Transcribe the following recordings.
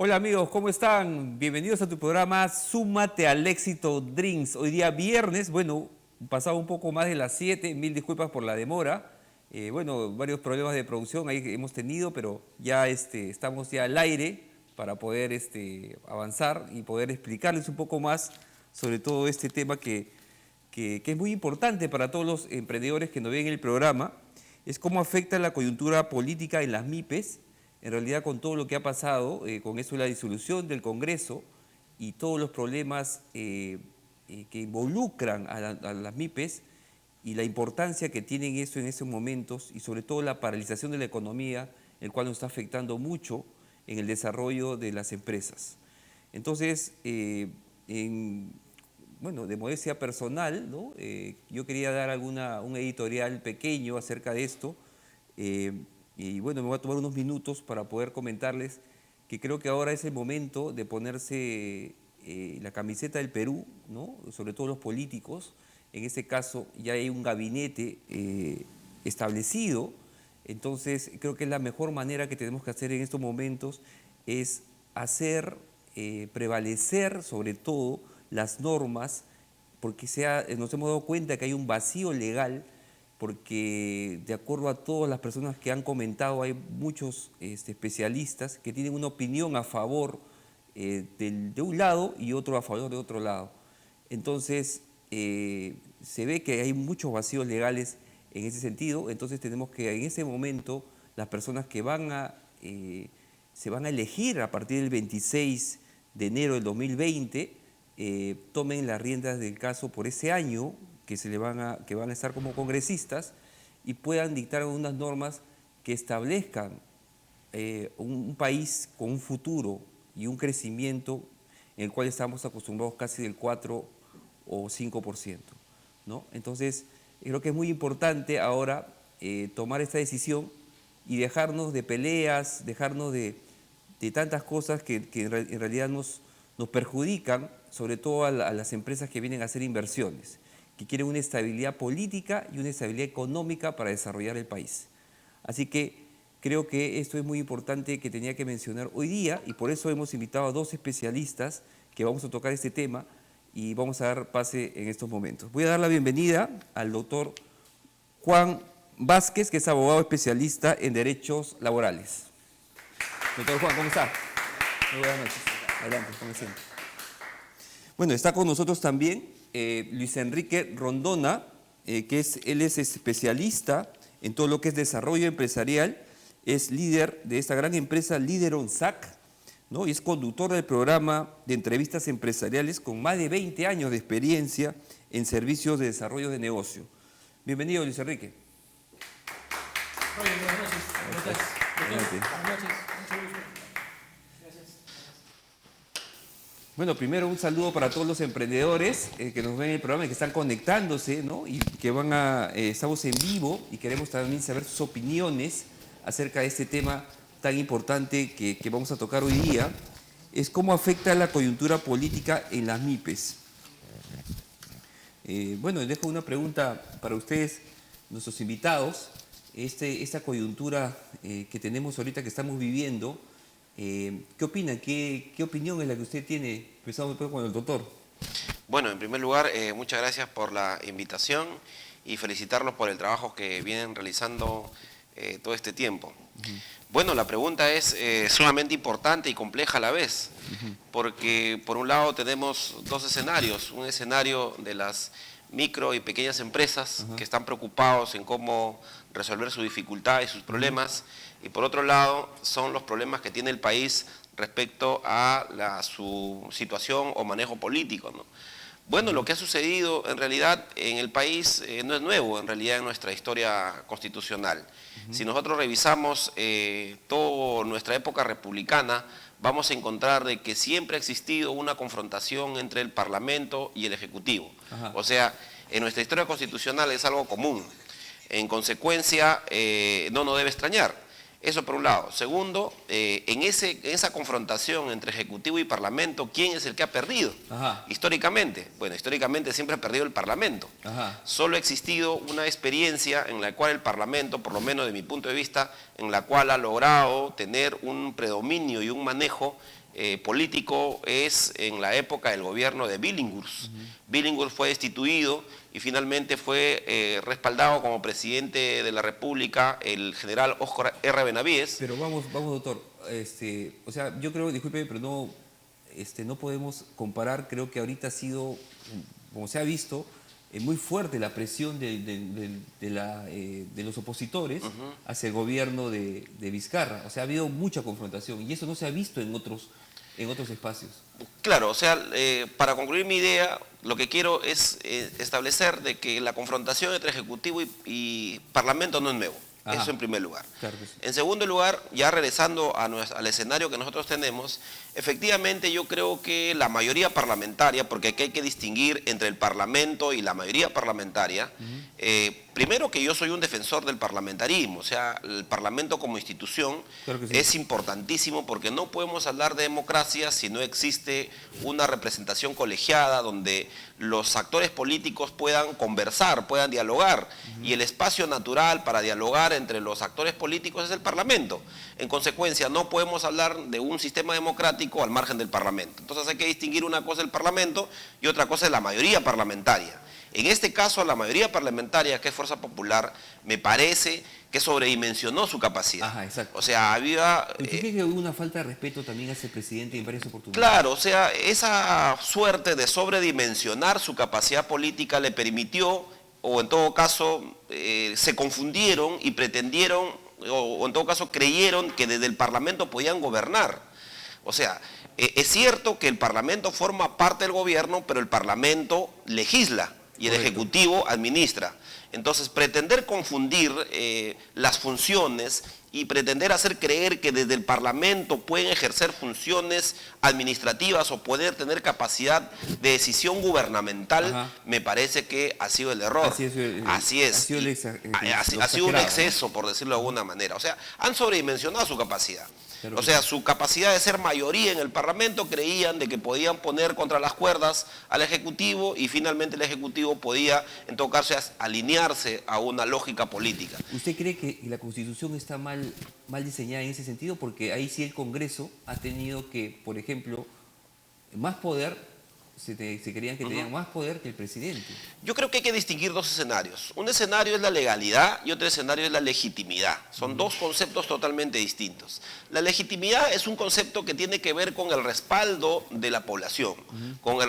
Hola amigos, ¿cómo están? Bienvenidos a tu programa Súmate al Éxito Drinks. Hoy día viernes, bueno, pasado un poco más de las 7, mil disculpas por la demora. Bueno, varios problemas de producción ahí que hemos tenido, pero ya estamos ya al aire para poder avanzar y poder explicarles un poco más sobre todo este tema que es muy importante para todos los emprendedores que nos ven en el programa. Es cómo afecta la coyuntura política en las MIPES. En realidad, con todo lo que ha pasado, con eso la disolución del Congreso y todos los problemas que involucran a las MIPES y la importancia que tienen eso en esos momentos y sobre todo la paralización de la economía, el cual nos está afectando mucho en el desarrollo de las empresas. Entonces, bueno, de modestia personal, ¿no? Yo quería dar un editorial pequeño acerca de esto. Y bueno, me voy a tomar unos minutos para poder comentarles que creo que ahora es el momento de ponerse la camiseta del Perú, ¿no? Sobre todo los políticos. En este caso ya hay un gabinete establecido, entonces creo que la mejor manera que tenemos que hacer en estos momentos es hacer prevalecer sobre todo las normas, porque nos hemos dado cuenta que hay un vacío legal, porque de acuerdo a todas las personas que han comentado, hay muchos especialistas que tienen una opinión a favor de un lado y otro a favor de otro lado. Entonces, se ve que hay muchos vacíos legales en ese sentido, entonces tenemos que en ese momento las personas que se van a elegir a partir del 26 de enero del 2020 tomen las riendas del caso por ese año que van a estar como congresistas y puedan dictar unas normas que establezcan un país con un futuro y un crecimiento en el cual estamos acostumbrados casi del 4 o 5%, ¿no? Entonces, creo que es muy importante ahora tomar esta decisión y dejarnos de peleas, dejarnos de tantas cosas que en realidad nos perjudican, sobre todo a las empresas que vienen a hacer inversiones, que quieren una estabilidad política y una estabilidad económica para desarrollar el país. Así que creo que esto es muy importante que tenía que mencionar hoy día y por eso hemos invitado a dos especialistas que vamos a tocar este tema y vamos a dar pase en estos momentos. Voy a dar la bienvenida al doctor Juan Vázquez, que es abogado especialista en derechos laborales. Doctor Juan, ¿cómo está? Muy buenas noches. Adelante, como siempre. Bueno, está con nosotros también Luis Enrique Rondona, él es especialista en todo lo que es desarrollo empresarial, es líder de esta gran empresa Lideronsac, ¿no? Y es conductor del programa de entrevistas empresariales con más de 20 años de experiencia en servicios de desarrollo de negocio. Bienvenido, Luis Enrique. Oye, buenas noches. Buenas noches. Mucho gusto. Gracias. Bueno, primero un saludo para todos los emprendedores que nos ven en el programa y que están conectándose, ¿no? Y que estamos en vivo y queremos también saber sus opiniones acerca de este tema tan importante que vamos a tocar hoy día, es cómo afecta la coyuntura política en las MIPES. Bueno, les dejo una pregunta para ustedes, nuestros invitados. Esta coyuntura que tenemos ahorita, que estamos viviendo, ¿qué opinan? ¿Qué opinión es la que usted tiene? Empezamos después con el doctor. Bueno, en primer lugar, muchas gracias por la invitación y felicitarlos por el trabajo que vienen realizando todo este tiempo. Bueno, la pregunta es sumamente importante y compleja a la vez, porque por un lado tenemos dos escenarios, un escenario de las micro y pequeñas empresas que están preocupados en cómo resolver su dificultad y sus problemas, y por otro lado son los problemas que tiene el país respecto a su situación o manejo político, ¿no? Bueno, lo que ha sucedido en realidad en el país no es nuevo, en realidad en nuestra historia constitucional. Si nosotros revisamos toda nuestra época republicana, vamos a encontrar de que siempre ha existido una confrontación entre el Parlamento y el Ejecutivo. O sea, en nuestra historia constitucional es algo común. En consecuencia, no nos debe extrañar. Eso por un lado. Segundo, en esa confrontación entre Ejecutivo y Parlamento, ¿quién es el que ha perdido? Históricamente. Bueno, históricamente siempre ha perdido el Parlamento. Solo ha existido una experiencia en la cual el Parlamento, por lo menos de mi punto de vista, en la cual ha logrado tener un predominio y un manejo político es en la época del gobierno de Billinghurst. Billinghurst fue destituido y finalmente fue respaldado como presidente de la República el general Óscar R. Benavides. Pero vamos, doctor. O sea, yo creo, disculpe, pero no, no podemos comparar. Creo que ahorita ha sido, como se ha visto, muy fuerte la presión de los opositores hacia el gobierno de Vizcarra. O sea, ha habido mucha confrontación y eso no se ha visto en otros espacios. Claro, o sea, para concluir mi idea, lo que quiero es establecer de que la confrontación entre Ejecutivo y Parlamento no es nuevo. Ajá. Eso en primer lugar. Claro que sí. En segundo lugar, ya regresando al escenario que nosotros tenemos, efectivamente yo creo que la mayoría parlamentaria, porque aquí hay que distinguir entre el Parlamento y la mayoría parlamentaria, primero que yo soy un defensor del parlamentarismo, o sea, el Parlamento como institución Claro que sí. es importantísimo porque no podemos hablar de democracia si no existe una representación colegiada donde los actores políticos puedan conversar, puedan dialogar, y el espacio natural para dialogar entre los actores políticos es el Parlamento. En consecuencia, no podemos hablar de un sistema democrático al margen del Parlamento. Entonces hay que distinguir una cosa el Parlamento y otra cosa es la mayoría parlamentaria. En este caso, la mayoría parlamentaria, que es Fuerza Popular, me parece que sobredimensionó su capacidad. Ajá, exacto. O sea, había... ¿Usted cree que hubo una falta de respeto también hacia el presidente en varias oportunidades? Claro, o sea, esa suerte de sobredimensionar su capacidad política le permitió, o en todo caso, se confundieron y pretendieron, o en todo caso creyeron que desde el Parlamento podían gobernar. O sea, es cierto que el Parlamento forma parte del gobierno, pero el Parlamento legisla y el Correcto. Ejecutivo administra. Entonces, pretender confundir las funciones y pretender hacer creer que desde el Parlamento pueden ejercer funciones administrativas o poder tener capacidad de decisión gubernamental, Ajá. me parece que ha sido el error. Así es. Ha sido un exceso, por decirlo de alguna manera. O sea, han sobredimensionado su capacidad. Claro O sea, su capacidad de ser mayoría en el Parlamento, creían de que podían poner contra las cuerdas al Ejecutivo y finalmente el Ejecutivo podía, en todo caso, alinearse a una lógica política. ¿Usted cree que la Constitución está mal diseñada en ese sentido? Porque ahí sí el Congreso ha tenido que, por ejemplo, más poder, se creían que tenían más poder que el presidente. Yo creo que hay que distinguir dos escenarios. Un escenario es la legalidad y otro escenario es la legitimidad. Son dos conceptos totalmente distintos. La legitimidad es un concepto que tiene que ver con el respaldo de la población, con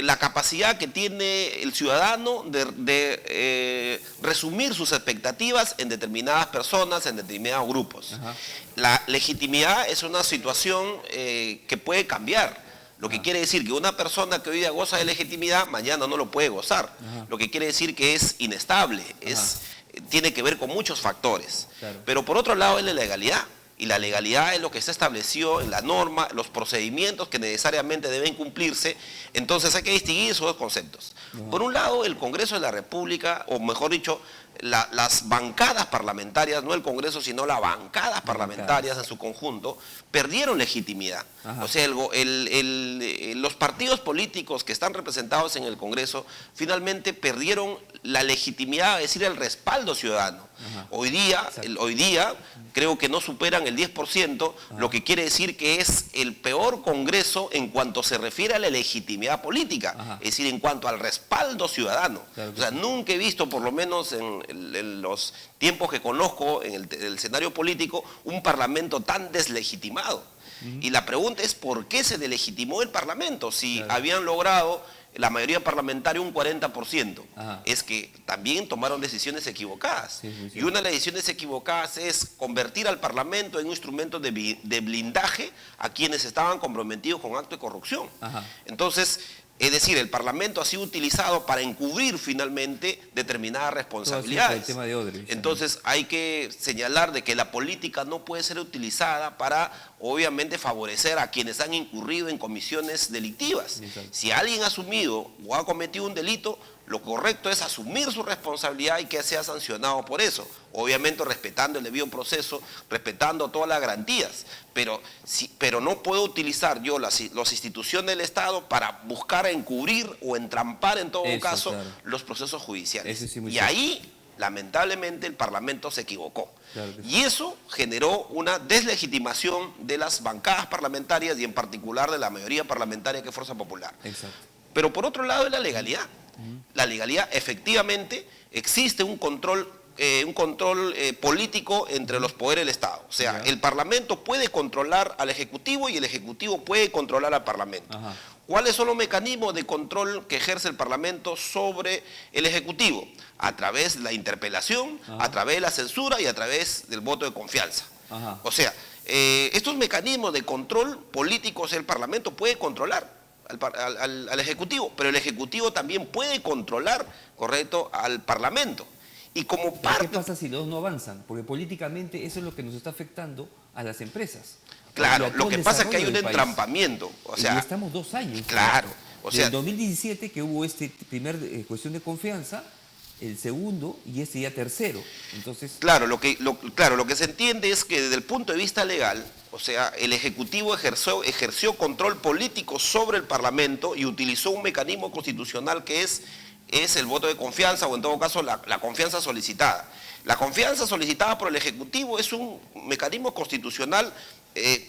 la capacidad que tiene el ciudadano de resumir sus expectativas en determinadas personas, en determinados grupos. Ajá. La legitimidad es una situación que puede cambiar. Lo que quiere decir que una persona que hoy día goza de legitimidad, mañana no lo puede gozar. Ajá. Lo que quiere decir que es inestable, tiene que ver con muchos factores. Claro. Pero por otro lado es la legalidad. Y la legalidad es lo que se estableció en la norma, los procedimientos que necesariamente deben cumplirse. Entonces hay que distinguir esos dos conceptos. Por un lado, el Congreso de la República, o mejor dicho, las bancadas parlamentarias, no el Congreso, sino las bancadas parlamentarias en su conjunto, perdieron legitimidad. Ajá. O sea, los partidos políticos que están representados en el Congreso finalmente perdieron la legitimidad, es decir, el respaldo ciudadano. Ajá. Hoy día creo que no superan el 10%, lo que quiere decir que es el peor Congreso en cuanto se refiere a la legitimidad política, Ajá. es decir, en cuanto al respaldo ciudadano. Claro que O sea, sí. nunca he visto, por lo menos en los tiempos que conozco, en el escenario político, un parlamento tan deslegitimado. Y la pregunta es, ¿por qué se deslegitimó el parlamento? Si Claro. habían logrado la mayoría parlamentaria un 40%. Ajá. Es que también tomaron decisiones equivocadas. Sí, muy Y cierto. una de las decisiones equivocadas es convertir al Parlamento en un instrumento de blindaje a quienes estaban comprometidos con actos de corrupción. Ajá. Entonces, es decir, el Parlamento ha sido utilizado para encubrir finalmente determinadas Todo responsabilidades. el tema de Odebrecht. Entonces hay que señalar de que la política no puede ser utilizada para, obviamente, favorecer a quienes han incurrido en comisiones delictivas. Exacto. Si alguien ha asumido o ha cometido un delito, lo correcto es asumir su responsabilidad y que sea sancionado por eso. Obviamente respetando el debido proceso, respetando todas las garantías. Pero no puedo utilizar yo las instituciones del Estado para buscar encubrir o entrampar en todo Eso, caso claro. los procesos judiciales. Eso sí, muy Y cierto. ahí lamentablemente el Parlamento se equivocó. Claro que sí. Y eso generó una deslegitimación de las bancadas parlamentarias y en particular de la mayoría parlamentaria que es Fuerza Popular. Exacto. Pero por otro lado es la legalidad. La legalidad, efectivamente, existe un control político entre los poderes del Estado. O sea, Ya. el Parlamento puede controlar al Ejecutivo y el Ejecutivo puede controlar al Parlamento. Ajá. ¿Cuáles son los mecanismos de control que ejerce el Parlamento sobre el Ejecutivo? A través de la interpelación, Ajá. a través de la censura y a través del voto de confianza. Ajá. O sea, estos mecanismos de control políticos el Parlamento puede controlar al Ejecutivo, pero el Ejecutivo también puede controlar, ¿correcto?, al Parlamento. Y como ¿Qué parte... pasa si los dos no avanzan? Porque políticamente eso es lo que nos está afectando a las empresas. Claro, Y a todo lo que el pasa es que hay desarrollo un del país. entrampamiento. O Y sea, estamos 2 años. claro, o Desde sea, el 2017 que hubo este primer cuestión de confianza, el segundo y este ya tercero. Entonces, claro, lo que se entiende es que desde el punto de vista legal, o sea, el Ejecutivo ejerció control político sobre el Parlamento y utilizó un mecanismo constitucional que es el voto de confianza o en todo caso la confianza solicitada. La confianza solicitada por el Ejecutivo es un mecanismo constitucional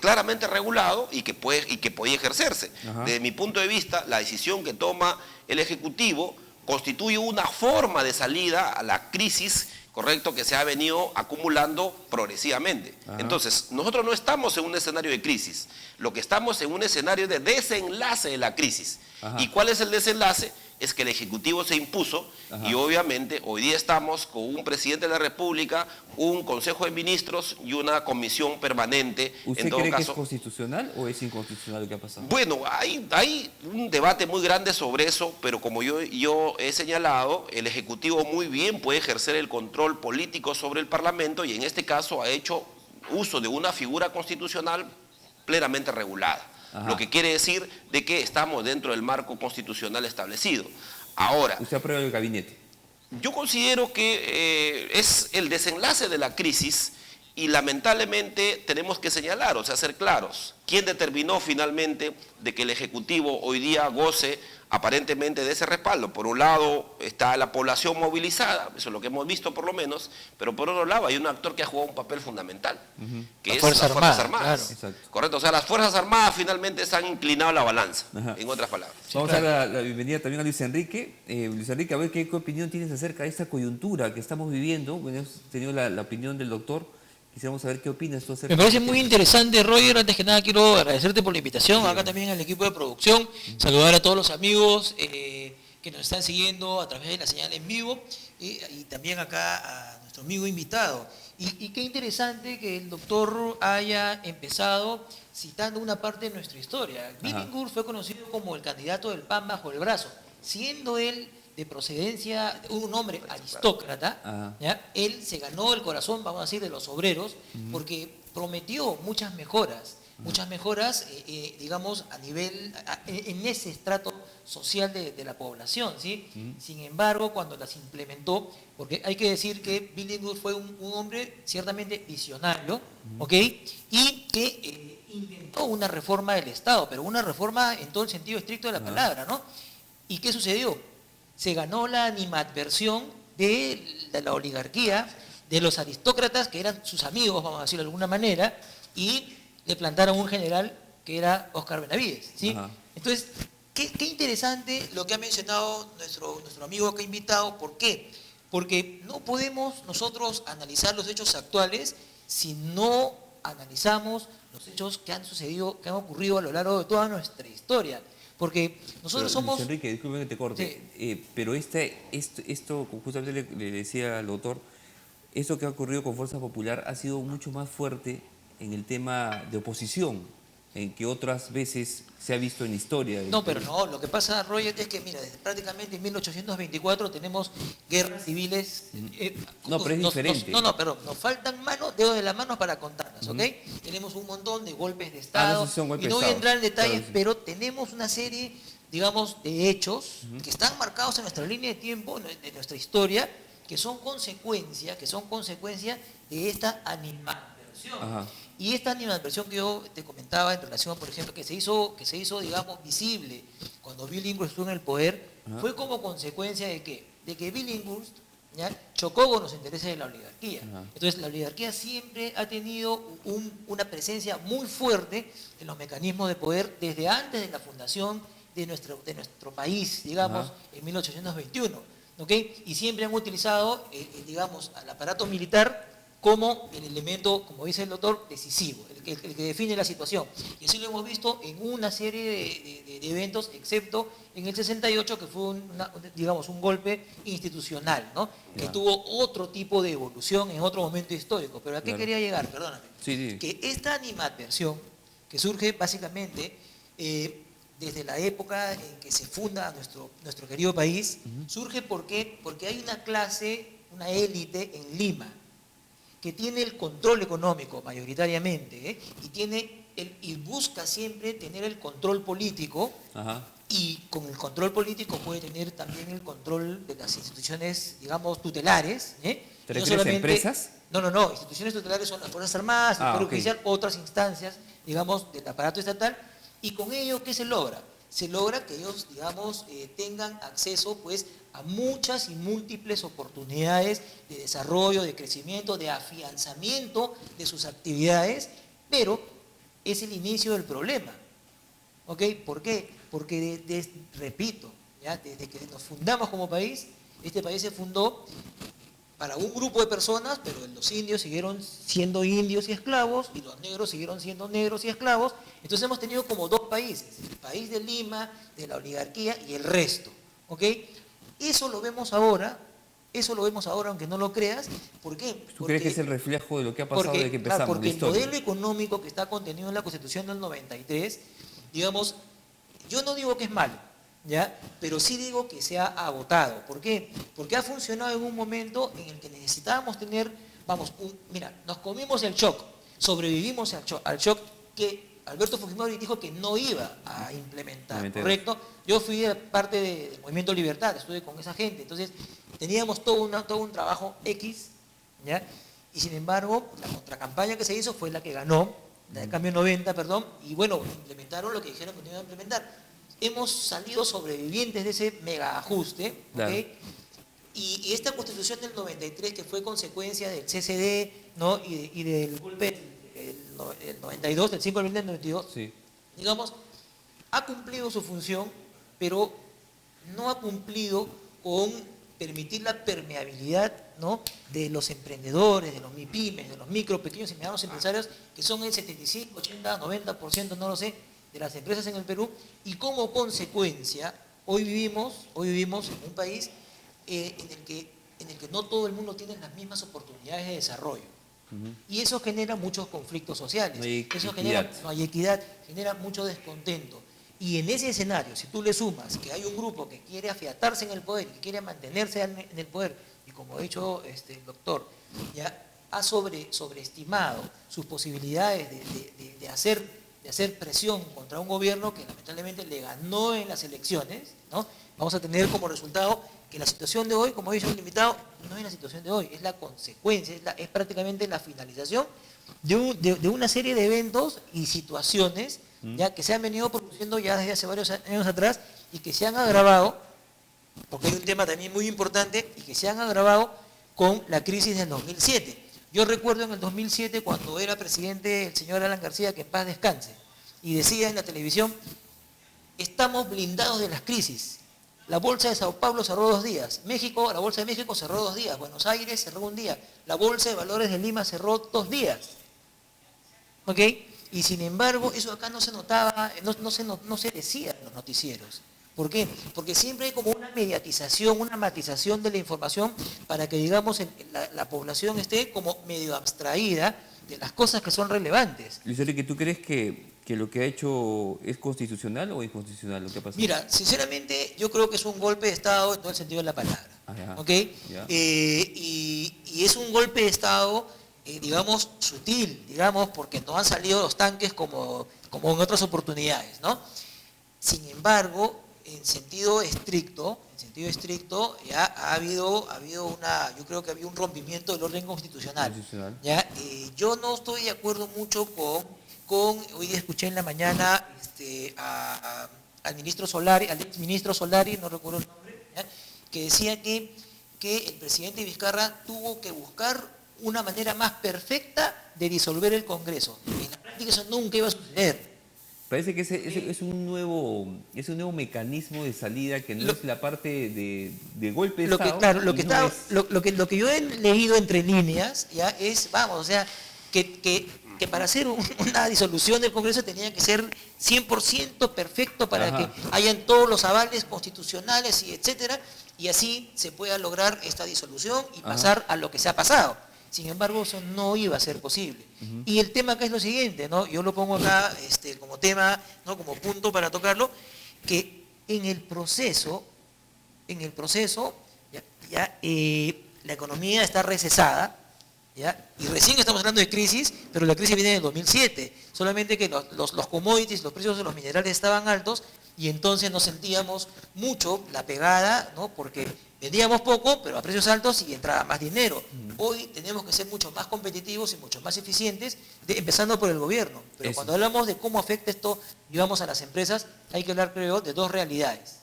claramente regulado y que puede ejercerse. Ajá. Desde mi punto de vista, la decisión que toma el Ejecutivo constituye una forma de salida a la crisis, correcto, que se ha venido acumulando progresivamente. Ajá. Entonces, nosotros no estamos en un escenario de crisis, lo que estamos en un escenario de desenlace de la crisis. Ajá. ¿Y cuál es el desenlace? Es que el Ejecutivo se impuso. Ajá. Y obviamente hoy día estamos con un presidente de la República, un Consejo de Ministros y una comisión permanente. ¿usted En todo cree que es caso, constitucional o es inconstitucional lo que ha pasado? bueno, hay un debate muy grande sobre eso, pero como yo he señalado, el Ejecutivo muy bien puede ejercer el control político sobre el Parlamento y en este caso ha hecho uso de una figura constitucional plenamente regulada. Ajá. Lo que quiere decir de que estamos dentro del marco constitucional establecido. Ahora, ¿Usted aprueba el gabinete? yo considero que es el desenlace de la crisis y lamentablemente tenemos que señalar, o sea, ser claros. ¿Quién determinó finalmente de que el Ejecutivo hoy día goce aparentemente de ese respaldo? Por un lado está la población movilizada, eso es lo que hemos visto por lo menos, pero por otro lado hay un actor que ha jugado un papel fundamental, que La es Fuerza las Fuerzas Armada, Armadas. claro. Exacto. Correcto, o sea, las Fuerzas Armadas finalmente se han inclinado la balanza, Ajá. en otras palabras. Vamos a dar la bienvenida también a Luis Enrique. Luis Enrique, a ver qué opinión tienes acerca de esta coyuntura que estamos viviendo. Bueno, hemos tenido la opinión del doctor. Quisiéramos saber qué opinas tú acerca Me parece de muy este interesante, Roger. Antes que nada quiero agradecerte por la invitación, acá también al equipo de producción, saludar a todos los amigos que nos están siguiendo a través de la señal en vivo y también acá a nuestro amigo invitado. Y qué interesante que el doctor haya empezado citando una parte de nuestra historia. Billinghurst fue conocido como el candidato del PAN bajo el brazo, siendo él de procedencia, un hombre aristócrata, Ajá. ¿ya? Él se ganó el corazón, vamos a decir, de los obreros, porque prometió muchas mejoras, digamos, a nivel, en ese estrato social de la población, ¿sí? Sin embargo, cuando las implementó, porque hay que decir que Billinghurst fue un hombre ciertamente visionario, ¿ok? Y que intentó una reforma del Estado, pero una reforma en todo el sentido estricto de la palabra, ¿no? ¿Y qué sucedió? Se ganó la animadversión de la oligarquía, de los aristócratas que eran sus amigos, vamos a decirlo de alguna manera, y le plantaron un general que era Óscar Benavides, ¿sí? Ajá. Entonces, qué interesante lo que ha mencionado nuestro amigo que ha invitado. ¿Por qué? Porque no podemos nosotros analizar los hechos actuales si no analizamos los hechos que han sucedido, que han ocurrido a lo largo de toda nuestra historia. Porque nosotros Pero, somos... Luis Enrique, disculpe que te corte, pero esto, justamente le decía al doctor, esto que ha ocurrido con Fuerza Popular ha sido mucho más fuerte en el tema de oposición, en que otras veces se ha visto en la historia. No, pero no, lo que pasa, Roger, es que, mira, desde prácticamente 1824 tenemos guerras civiles. No, pero es diferente. Pero nos faltan dedos de las manos para contarlas, ¿ok? Tenemos un montón de golpes de Estado. no, sí son golpes y no de voy a Estado. entrar en detalles, Claro, sí. pero tenemos una serie, digamos, de hechos que están marcados en nuestra línea de tiempo, de nuestra historia, que son consecuencia de esta animadversión. Ajá. Y esta animadversión que yo te comentaba en relación, por ejemplo, que se hizo, digamos, visible cuando Billinghurst estuvo en el poder, fue como consecuencia de que Billinghurst ¿ya? Chocó con los intereses de la oligarquía. Ajá. Entonces, la oligarquía siempre ha tenido una presencia muy fuerte en los mecanismos de poder desde antes de la fundación de nuestro país, digamos, Ajá. en 1821. ¿Ok? Y siempre han utilizado, digamos, al aparato militar como el elemento, como dice el doctor, decisivo, el que define la situación. Y así lo hemos visto en una serie de eventos, excepto en el 68, que fue digamos, un golpe institucional, ¿no? Que Ya. tuvo otro tipo de evolución en otro momento histórico. Pero ¿a qué Claro. quería llegar? Perdóname. Sí, sí. Que esta animadversión, que surge básicamente desde la época en que se funda nuestro querido país, surge porque hay una clase, una élite en Lima, que tiene el control económico mayoritariamente, y busca siempre tener el control político, Ajá. y con el control político puede tener también el control de las instituciones, digamos, tutelares. ¿Te refieres a empresas? No, instituciones tutelares son las Fuerzas Armadas, el Poder Ok. Judicial, otras instancias, digamos, del aparato estatal. Y con ello, ¿qué se logra? Se logra que ellos, digamos, tengan acceso, pues, a muchas y múltiples oportunidades de desarrollo, de crecimiento, de afianzamiento de sus actividades, pero es el inicio del problema. ¿Ok? ¿Por qué? Porque, repito, ¿ya? Desde que nos fundamos como país, este país se fundó para un grupo de personas, pero los indios siguieron siendo indios y esclavos, y los negros siguieron siendo negros y esclavos. Entonces hemos tenido como dos países, el país de Lima, de la oligarquía, y el resto. ¿Ok? Eso lo vemos ahora, aunque no lo creas. ¿Por qué? ¿Tú crees que es el reflejo de lo que ha pasado desde que claro, empezamos porque la historia? el modelo económico que está contenido en la Constitución del 93, digamos, yo no digo que es malo, ¿ya? Pero sí digo que se ha agotado. ¿Por qué? Porque ha funcionado en un momento en el que necesitábamos tener, mira, nos comimos el shock, sobrevivimos al shock que Alberto Fujimori dijo que no iba a implementar, ¿correcto? Yo fui parte del Movimiento Libertad, estuve con esa gente, entonces teníamos todo un trabajo X, ¿ya? Y sin embargo, la contracampaña que se hizo fue la que ganó, la de Cambio 90, perdón, y bueno, implementaron lo que dijeron que no iban a implementar. Hemos salido sobrevivientes de ese mega ajuste, Claro. ¿ok? Y esta Constitución del 93, que fue consecuencia del CCD, ¿no? y del golpe el 92, del 5 de abril del 92, Sí. digamos, ha cumplido su función, pero no ha cumplido con permitir la permeabilidad, ¿no? De los emprendedores, de los MIPYMES, de los micro, pequeños y medianos empresarios, que son el 75, 80, 90%, no lo sé, de las empresas en el Perú, y como consecuencia, hoy vivimos en un país en el que no todo el mundo tiene las mismas oportunidades de desarrollo. Y eso genera muchos conflictos sociales. No hay Eso equidad. no hay equidad, genera mucho descontento. Y en ese escenario, si tú le sumas que hay un grupo que quiere afiatarse en el poder, que quiere mantenerse en el poder, y como ha dicho el doctor, ya ha sobreestimado sus posibilidades de hacer presión contra un gobierno que lamentablemente le ganó en las elecciones, ¿no? Vamos a tener como resultado que la situación de hoy, como dice el invitado, no es la situación de hoy, es la consecuencia, es prácticamente la finalización de una serie de eventos y situaciones ya que se han venido produciendo ya desde hace varios años atrás y que se han agravado, porque hay un tema también muy importante, y que se han agravado con la crisis del 2007. Yo recuerdo en el 2007 cuando era presidente el señor Alan García, que en paz descanse, y decía en la televisión, estamos blindados de las crisis. La bolsa de Sao Paulo cerró 2 días, la bolsa de México cerró 2 días, Buenos Aires cerró 1 día, la bolsa de valores de Lima cerró 2 días. ¿Ok? Y sin embargo, eso acá no se notaba, no se decía en los noticieros. ¿Por qué? Porque siempre hay como una mediatización, una matización de la información para que, digamos, la población esté como medio abstraída de las cosas que son relevantes. Luis Enrique, ¿tú crees que lo que ha hecho es constitucional o inconstitucional lo que ha pasado? Mira, sinceramente yo creo que es un golpe de Estado en todo el sentido de la palabra. Ya. ¿Ok? Ya. Y es un golpe de Estado, digamos, sutil, digamos, porque no han salido los tanques como en otras oportunidades, ¿no? Sin embargo, en sentido estricto, ya ha habido yo creo que había un rompimiento del orden constitucional. ¿Ya? Yo no estoy de acuerdo mucho hoy día escuché en la mañana al ministro Solari, al exministro Solari, no recuerdo el nombre, ¿ya? Que decía que que el presidente Vizcarra tuvo que buscar una manera más perfecta de disolver el Congreso. En la práctica eso nunca iba a suceder. Parece que ese es un nuevo mecanismo de salida que no es la parte de golpe de Lo que, Estado. claro, lo y que, no está, es- lo que yo he leído entre líneas ya es, vamos, o sea, que para hacer una disolución del Congreso tenía que ser 100% perfecto para Ajá. que hayan todos los avales constitucionales y etcétera, y así se pueda lograr esta disolución y pasar a lo que se ha pasado. Sin embargo, eso no iba a ser posible. Y el tema acá es lo siguiente, ¿no? Yo lo pongo acá como tema, ¿no? Como punto para tocarlo, que en el proceso, la economía está recesada, ¿ya? Y recién estamos hablando de crisis, pero la crisis viene en el 2007, solamente que los commodities, los precios de los minerales estaban altos y entonces nos sentíamos mucho la pegada, ¿no? Porque vendíamos poco, pero a precios altos y entraba más dinero. Hoy tenemos que ser mucho más competitivos y mucho más eficientes, empezando por el gobierno. Pero Eso. cuando hablamos de cómo afecta esto, digamos, a las empresas, hay que hablar, creo, de dos realidades,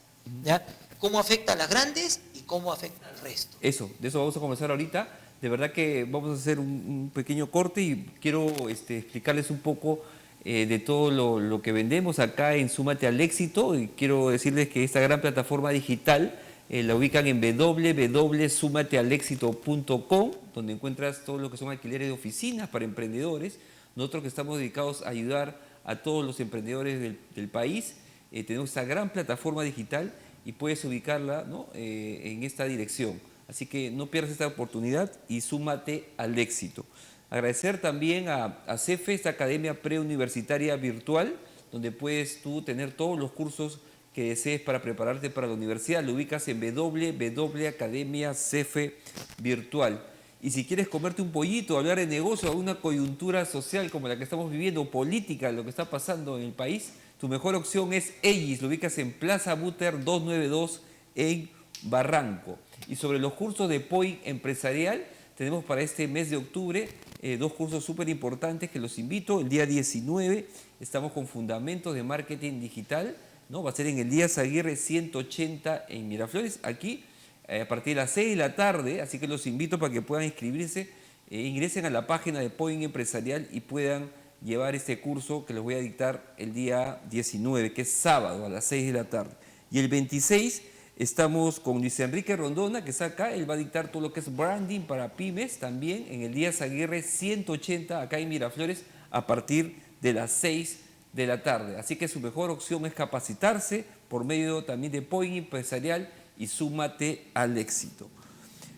¿ya? Cómo afecta a las grandes y cómo afecta al resto. De eso vamos a conversar ahorita. De verdad que vamos a hacer un pequeño corte y quiero explicarles un poco de todo lo que vendemos acá en Súmate al Éxito. Y quiero decirles que esta gran plataforma digital la ubican en www.sumatealexito.com, donde encuentras todo lo que son alquileres de oficinas para emprendedores. Nosotros que estamos dedicados a ayudar a todos los emprendedores del país, tenemos esta gran plataforma digital y puedes ubicarla, ¿no? En esta dirección. Así que no pierdas esta oportunidad y súmate al éxito. Agradecer también a CEFE, esta academia preuniversitaria virtual, donde puedes tú tener todos los cursos que desees para prepararte para la universidad. Lo ubicas en www.academiacefe virtual. Y si quieres comerte un pollito, hablar de negocio, alguna coyuntura social como la que estamos viviendo, política, lo que está pasando en el país, tu mejor opción es EGIS. Lo ubicas en Plaza Buter 292 en Barranco. Y sobre los cursos de POI empresarial, tenemos para este mes de octubre dos cursos súper importantes que los invito. El día 19 estamos con Fundamentos de Marketing Digital, ¿no? Va a ser en el Díaz Aguirre 180 en Miraflores, aquí a partir de las 6 de la tarde, así que los invito para que puedan inscribirse, ingresen a la página de POI Empresarial y puedan llevar este curso que les voy a dictar el día 19, que es sábado a las 6 de la tarde. Y el 26 estamos con Luis Enrique Rondona, que está acá. Él va a dictar todo lo que es branding para pymes también en el Díaz Aguirre 180 acá en Miraflores a partir de las 6 de la tarde. Así que su mejor opción es capacitarse por medio también de POI Empresarial y súmate al éxito.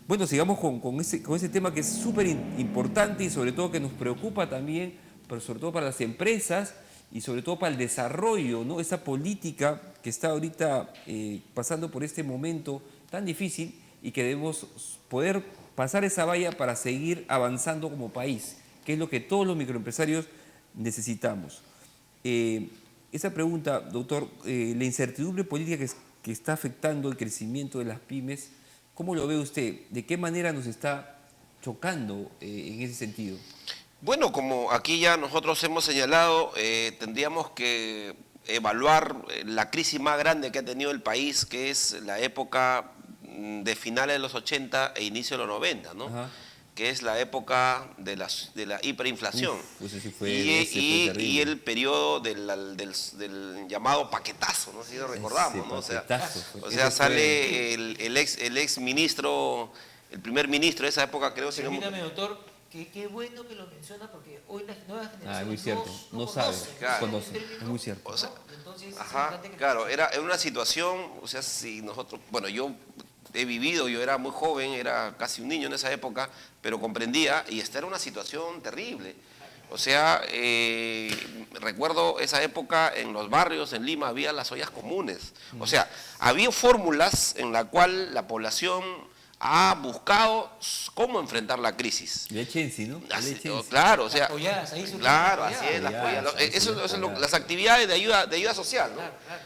Bueno, sigamos con ese tema que es súper importante y sobre todo que nos preocupa también, pero sobre todo para las empresas y sobre todo para el desarrollo, ¿no? Esa política que está ahorita pasando por este momento tan difícil y que debemos poder pasar esa valla para seguir avanzando como país, que es lo que todos los microempresarios necesitamos. Esa pregunta, doctor, la incertidumbre política que está afectando el crecimiento de las pymes, ¿cómo lo ve usted? ¿De qué manera nos está chocando en ese sentido? Bueno, como aquí ya nosotros hemos señalado, tendríamos que evaluar la crisis más grande que ha tenido el país, que es la época de finales de los 80 e inicio de los 90, ¿no? Ajá. Que es la época de la hiperinflación. Ese sí fue y terrible. el periodo del llamado paquetazo, no sé si lo recordamos, Ese ¿no? paquetazo fue. O sea, Ese sale el ex ministro, el primer ministro de esa época, creo, si no me- Permítame, doctor, que qué bueno que lo menciona porque hoy las nuevas generaciones es muy cierto, no conocen, saben, Claro. conocen, es muy cierto. O sea, Entonces, es ajá, importante que claro, era una situación, o sea, si nosotros, bueno, yo he vivido, yo era muy joven, era casi un niño en esa época, pero comprendía, y esta era una situación terrible. O sea, recuerdo esa época en los barrios, en Lima, había las ollas comunes. O sea, había fórmulas en la cual la población ha buscado cómo enfrentar la crisis. Lechensi, ¿no? Así, Lechensi. claro, o sea, Polladas, ahí surgieron claro, las así es, las polladas. polladas. Polladas, Eso sí, es polladas. las actividades de ayuda social, ¿no? Claro, claro.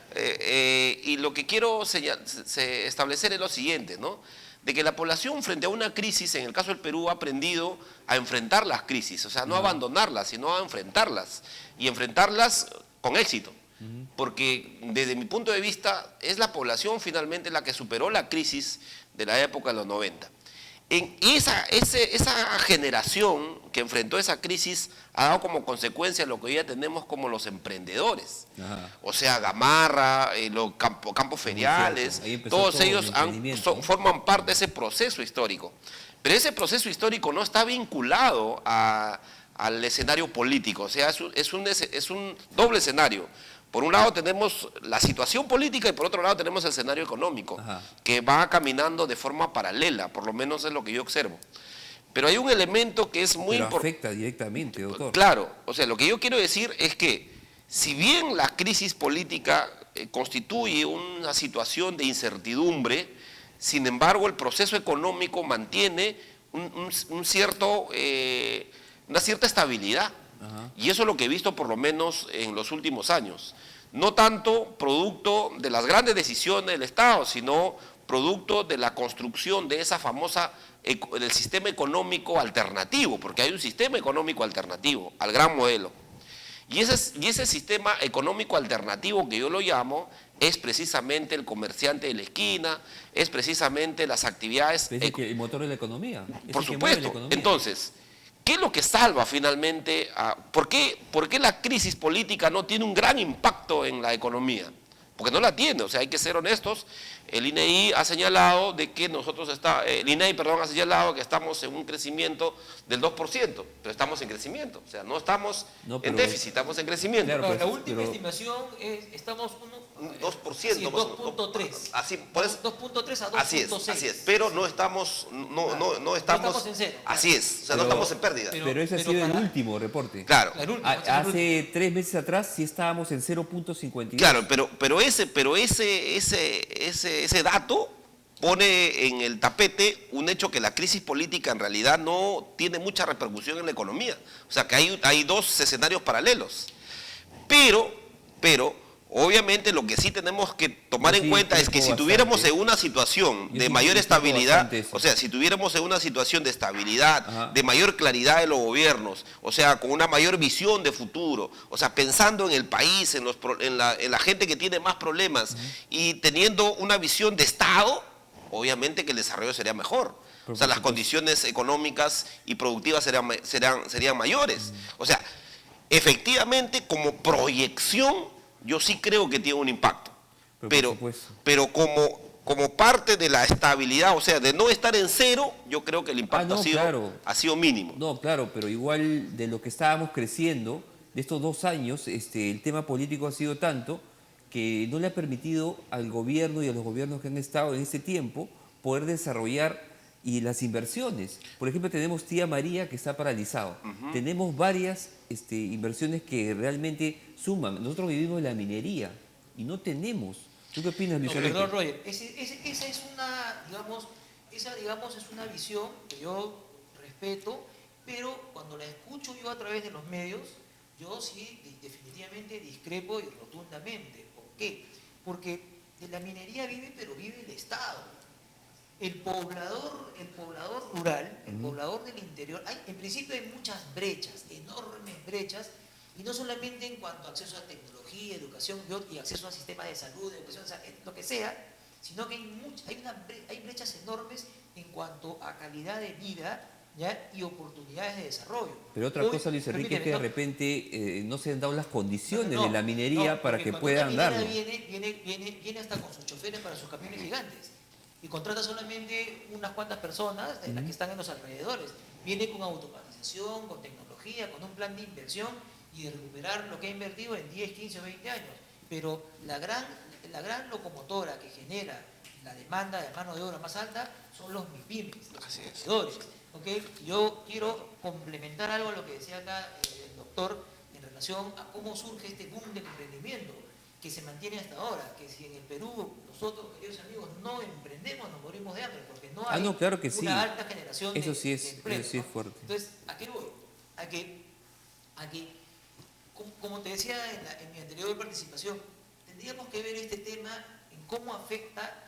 Y lo que quiero establecer es lo siguiente, ¿no? De que la población frente a una crisis, en el caso del Perú, ha aprendido a enfrentar las crisis, o sea, no a abandonarlas, sino a enfrentarlas, y enfrentarlas con éxito. porque desde mi punto de vista es la población finalmente la que superó la crisis de la época de los 90. Esa generación que enfrentó esa crisis ha dado como consecuencia lo que hoy ya tenemos como los emprendedores. Ajá. O sea, Gamarra, los campos feriales, Ahí empezó todos todo el ellos emprendimiento, ¿no? forman parte de ese proceso histórico. Pero ese proceso histórico no está vinculado al escenario político, o sea, es un doble escenario. Por un lado tenemos la situación política y por otro lado tenemos el escenario económico, Ajá. que va caminando de forma paralela, por lo menos es lo que yo observo. Pero hay un elemento que es muy Pero importante. afecta directamente, doctor. Claro, o sea, lo que yo quiero decir es que si bien la crisis política constituye una situación de incertidumbre, sin embargo el proceso económico mantiene una cierta estabilidad. Ajá. Y eso es lo que he visto por lo menos en los últimos años. No tanto producto de las grandes decisiones del Estado, sino producto de la construcción de esa famosa, del sistema económico alternativo, porque hay un sistema económico alternativo al gran modelo. Y ese sistema económico alternativo que yo lo llamo es precisamente el comerciante de la esquina, es precisamente las actividades... Es que el motor de la economía. Es Por el que mueve la supuesto. economía. Entonces, ¿qué es lo que salva finalmente? ¿Por qué la crisis política no tiene un gran impacto en la economía? Porque no la tiene, o sea, hay que ser honestos. El INEI ha señalado de que ha señalado que estamos en un crecimiento del 2%, pero estamos en crecimiento, o sea, no estamos en déficit, estamos en crecimiento. Claro, La última pero- estimación estamos 2%, sí, más o menos. 2.3. Así, por eso, 2.3 a 2.6. así es, pero no estamos, no estamos en cero. Así es, o sea, no Pero- estamos en pérdida. Pero ese ha pero sido el para- último reporte. Claro. El último, Hace 3 meses atrás sí estábamos en 0.52. Claro, pero ese dato pone en el tapete un hecho que la crisis política en realidad no tiene mucha repercusión en la economía. O sea, que hay dos escenarios paralelos. Pero, obviamente lo que sí tenemos que tomar Yo en sí cuenta es que creo si tuviéramos bastante. en una situación Yo de sí mayor creo estabilidad, bastante eso. o sea, si tuviéramos en una situación de estabilidad, Ajá. de mayor claridad de los gobiernos, o sea, con una mayor visión de futuro, o sea, pensando en el país, en la gente que tiene más problemas y teniendo una visión de Estado, obviamente que el desarrollo sería mejor. O sea, las condiciones económicas y productivas serían mayores. O sea, efectivamente, como proyección, yo sí creo que tiene un impacto. Pero por supuesto. Pero como parte de la estabilidad, o sea, de no estar en cero, yo creo que el impacto no, claro. ha sido mínimo. No, claro, pero igual de lo que estábamos creciendo, de estos 2 años, el tema político ha sido tanto que no le ha permitido al gobierno y a los gobiernos que han estado en este tiempo poder desarrollar y las inversiones. Por ejemplo, tenemos Tía María que está paralizado. Tenemos varias inversiones que realmente suman. Nosotros vivimos en la minería y no tenemos. ¿Tú qué opinas, Luis Alberto? Perdón, Roger, esa es una, digamos, es una visión que yo respeto, pero cuando la escucho yo a través de los medios, yo sí definitivamente discrepo y rotundamente. ¿Por qué? Porque de la minería vive, pero vive el Estado. El poblador rural, el poblador del interior, en principio hay muchas brechas, enormes brechas, y no solamente en cuanto a acceso a tecnología, educación y acceso a sistemas de salud, educación, lo que sea, sino que hay brechas enormes en cuanto a calidad de vida, ¿ya? Y oportunidades de desarrollo. Pero otra cosa, Luis Enrique, es que de repente no se han dado las condiciones de la minería para que puedan darlo. Viene hasta con sus choferes para sus camiones gigantes y contrata solamente unas cuantas personas de las que están en los alrededores. Viene con automatización, con tecnología, con un plan de inversión y de recuperar lo que ha invertido en 10, 15 o 20 años. Pero la gran locomotora que genera la demanda de mano de obra más alta son los MIPYMES, los emprendedores. ¿Okay? Yo quiero complementar algo a lo que decía acá el doctor en relación a cómo surge este boom del emprendimiento que se mantiene hasta ahora, que si en el Perú nosotros, queridos amigos, no emprendemos, nos morimos de hambre, porque no hay claro que sí. una alta generación Eso de sí es, empleo, eso sí es ¿no? fuerte. Entonces, ¿a qué voy? A que como te decía en mi anterior participación, tendríamos que ver este tema en cómo afecta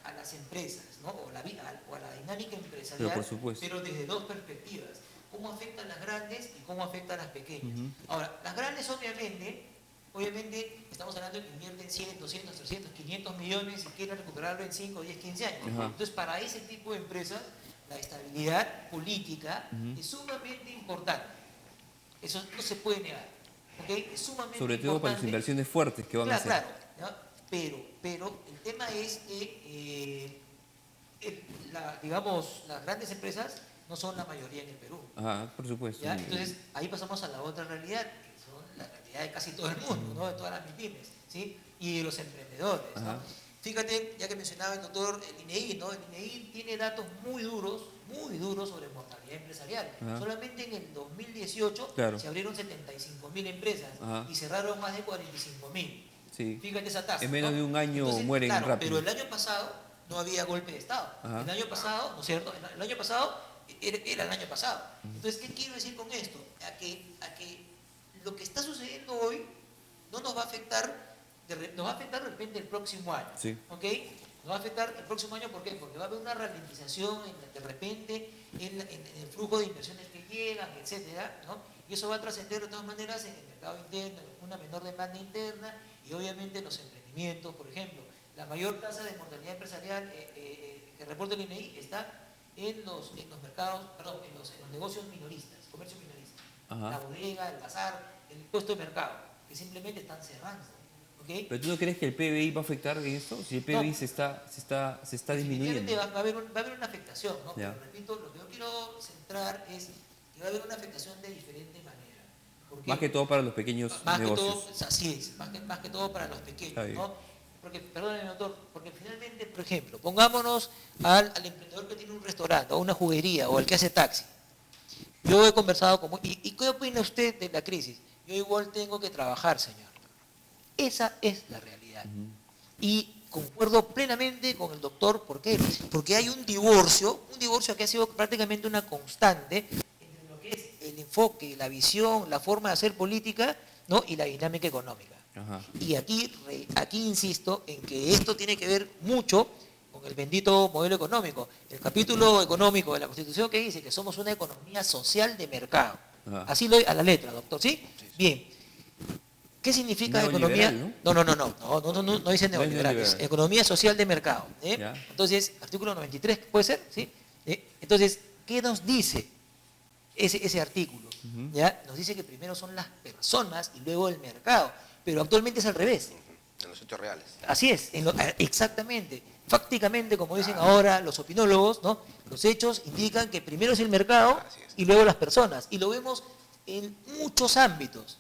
a las empresas, ¿no? o a la dinámica empresarial, Pero por supuesto. pero desde dos perspectivas. Cómo afecta a las grandes y cómo afecta a las pequeñas. Ahora, las grandes obviamente Obviamente estamos hablando de que invierten 100, 200, 300, 500 millones y quieren recuperarlo en 5, 10, 15 años. Ajá. Entonces, para ese tipo de empresas, la estabilidad política es sumamente importante. Eso no se puede negar. ¿Okay? Es sumamente Sobre todo para las importante. inversiones fuertes que van a hacer. Claro, ¿no? Pero el tema es que, digamos, las grandes empresas no son la mayoría en el Perú. Ajá, por supuesto. ¿Ya? Entonces, ahí pasamos a la otra realidad, que son la realidad de casi todo el mundo, ¿no? De todas las MIPYMES, ¿sí? Y de los emprendedores, ¿no? Ajá. Fíjate, ya que mencionaba el doctor, el INEI, ¿no? El INEI tiene datos muy duros sobre mortalidad empresarial. Ajá. Solamente en el 2018 Claro. se abrieron 75.000 empresas Ajá. y cerraron más de 45.000. Sí. Fíjate esa tasa. En menos ¿no? de un año mueren claro, rápido. Pero el año pasado no había golpe de Estado. Ajá. El año pasado, ¿no es cierto? El año pasado era el año pasado. Entonces, ¿qué quiero decir con esto? A que lo que está sucediendo hoy no nos va a afectar, nos va a afectar de repente el próximo año. Sí. ¿Ok? Nos va a afectar el próximo año, ¿por qué? Porque va a haber una ralentización de repente en el flujo de inversiones que llegan, etcétera, ¿no? Y eso va a trascender de todas maneras en el mercado interno, en una menor demanda interna y obviamente en los emprendimientos, por ejemplo. La mayor tasa de mortalidad empresarial que reporta el INEI está en los mercados, perdón, en los negocios minoristas, comercio minorista. Ajá. La bodega, el bazar, el puesto de mercado, que simplemente están cerrando. ¿Okay? ¿Pero tú no crees que el PBI va a afectar en esto? Si el PBI No. se está Definitivamente disminuyendo. va a haber una afectación, ¿no? Ya. Pero repito, lo que yo quiero centrar es que va a haber una afectación de diferente manera. ¿Por qué? Más que todo para los pequeños Más negocios. que todo, así es, más que todo para los Está pequeños, bien. ¿no? Porque, perdóneme, doctor, porque finalmente, por ejemplo, pongámonos al emprendedor que tiene un restaurante, o una juguería, o el que hace taxi. Yo he conversado con... ¿Y qué opina usted de la crisis? Yo igual tengo que trabajar, señor. Esa es la realidad. Y concuerdo plenamente con el doctor, ¿por qué? Porque hay un divorcio que ha sido prácticamente una constante entre lo que es el enfoque, la visión, la forma de hacer política, ¿no? Y la dinámica económica. Ajá. Y aquí insisto en que esto tiene que ver mucho con el bendito modelo económico. El capítulo económico de la Constitución que dice que somos una economía social de mercado. Ajá. Así lo a la letra, doctor, ¿sí? Bien. ¿Qué significa economía? Neoliberal, No dice neoliberal, es neoliberal. economía social de mercado. Ya. Entonces, artículo 93, ¿puede ser? ¿Sí? Entonces, ¿qué nos dice ese artículo? ¿Ya? Nos dice que primero son las personas y luego el mercado, pero actualmente es al revés. En los hechos reales. Así es, exactamente. Fácticamente, como dicen ahora los opinólogos, ¿no? Los hechos indican que primero es el mercado Así es. y luego las personas. Y lo vemos en muchos ámbitos,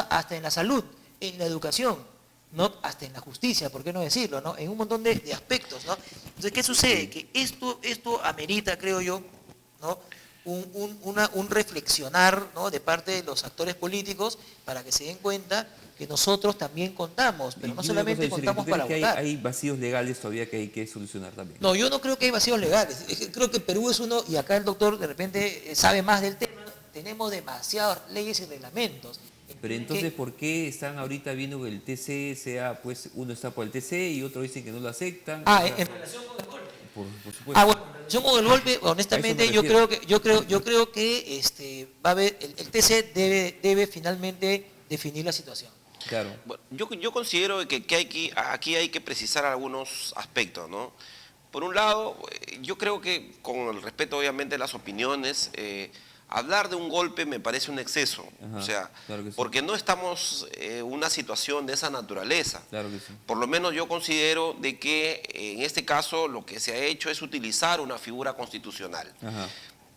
hasta en la salud, en la educación, ¿no? Hasta en la justicia, ¿por qué no decirlo? ¿No? En un montón de aspectos, ¿no? Entonces, ¿qué sucede? Que esto amerita, creo yo, ¿no? un reflexionar, ¿no? De parte de los actores políticos para que se den cuenta que nosotros también contamos, pero Y no una solamente cosa, contamos ¿tú para crees que votar. hay vacíos legales todavía que hay que solucionar también? No, yo no creo que hay vacíos legales. Creo que Perú es uno, y acá el doctor de repente sabe más del tema, tenemos demasiadas leyes y reglamentos. Pero entonces, ¿por qué están ahorita viendo que el TC sea, pues, uno está por el TC y otro dice que no lo aceptan? En relación con el golpe. Por supuesto. Bueno, en relación con el golpe, honestamente, A eso me refiero. yo creo que va a haber, el TC debe finalmente definir la situación. Claro. Bueno, yo considero que aquí hay que precisar algunos aspectos, ¿no? Por un lado, yo creo que con el respeto obviamente a las opiniones, hablar de un golpe me parece un exceso. Ajá, O sea, claro que sí. porque no estamos en una situación de esa naturaleza. Claro que sí. Por lo menos yo considero de que en este caso lo que se ha hecho es utilizar una figura constitucional. Ajá.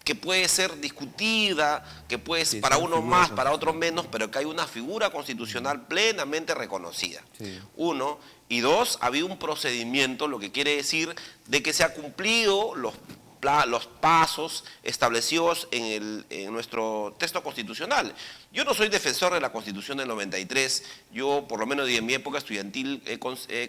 Que puede ser discutida, que puede Sí, para es una unos figura más, para otros menos, pero que hay una figura constitucional plenamente reconocida. Sí. Uno, y dos, ha habido un procedimiento, lo que quiere decir de que se ha cumplido los pasos establecidos en nuestro texto constitucional. Yo no soy defensor de la Constitución del 93, yo por lo menos en mi época estudiantil he